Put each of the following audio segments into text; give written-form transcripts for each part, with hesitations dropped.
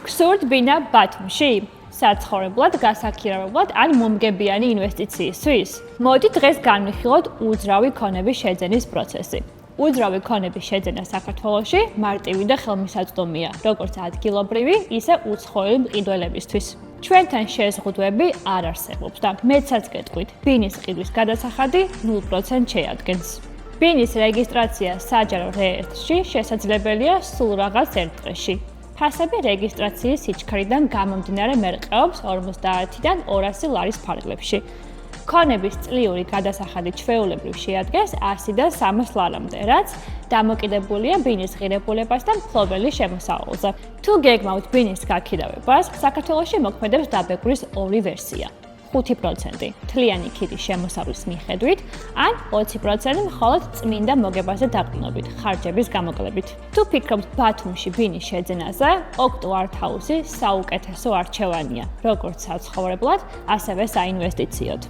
გსურთ ბინა ბათუმში? საცხოვრებლად, გასაქირავებლად ან მომგებიანი ინვესტიციისთვის? მოდი დღეს განვიხილოთ უძრავი ქონების შეძენის პროცესი. უძრავი ქონების შეძენა საქართველოში მარტივი და ხელმისაწვდომია, როგორც ადგილობრივი, ისე უცხოელი მყიდველებისთვის. ჩვენთან შეზღუდვები არ არსებობს და მეცაც გეტყვით, ბინის ყიდვის გადასახადი 0% შეადგენს. ბინის რეგისტრაცია საჯარო რეესტრში შესაძლებელია სულ რაღაც ერთ დღეში. ფასები რეგისტრაციის სიჩქარიდან გამომდინარე მერყეობს 50-დან 200 ლარის ფარგლებში. ქონების წლიური გადასახადი ჩვეულებრივ შეადგენს 100-დან 300 ლარამდე, რაც დამოკიდებულია ბინის ღირებულებას და მფლობელის შემოსავალზე. თუ გეგმავთ ბინის გაქირავებას, საქართველოში მოქმედებს დაბეგვრის ორი ვერსია. 5% თლიანი ქიდის შემოსავლის მიხედვით ან 20% მხოლოდ წმინდა მოგებაზე დაყრდნობით, ხარჯების გამოკლებით. თუ ფიქრობთ ბათუმში ბინის შეძენაზე, ოქტო არტ ჰაუსი საუკეთესო არჩევანია, როგორც საცხოვრებლად, ასევე საინვესტიციოდ.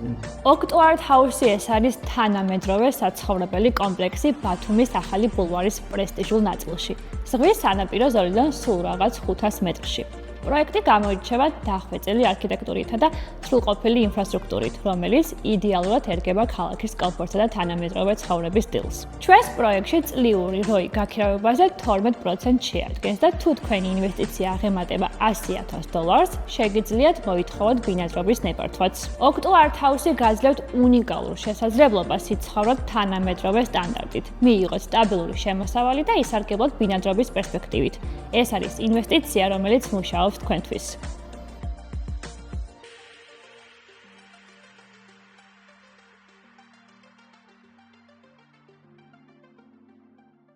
ოქტო არტ ჰაუსი ეს არის თანამედროვე საცხოვრებელი კომპლექსი ბათუმის ახალი ბულვარის პრესტიჟულ ნაწილში, ზღვის სანაპირო ზოლიდან სულ რაღაც 500 მეტრში. პროექტი გამოირჩევა დახვეწილი არქიტექტურითა და სრულყოფილი ინფრასტრუქტურით, რომელიც იდეალურად ერგება ქალაქის კომფორტსა და თანამედროვე ცხოვრების სტილს. ჩვენს პროექტში წლიური ROI გაქირავებაზე 12% შეადგენს და თუ თქვენი ინვესტიცია აღემატება $100,000, შეგიძლიათ მოითხოვოთ ბინადრობის ნებართვაც. ოქტო არტ ჰაუსი გაძლევთ უნიკალურ შესაძლებლობას იცხოვროთ თანამედროვე სტანდარტით, მიიღოთ სტაბილური შემოსავალი და ისარგებლოთ ბინადრობის პერსპექტივით. ეს არის ინვესტიცია, რომელიც მუშაობს თქვენთვის.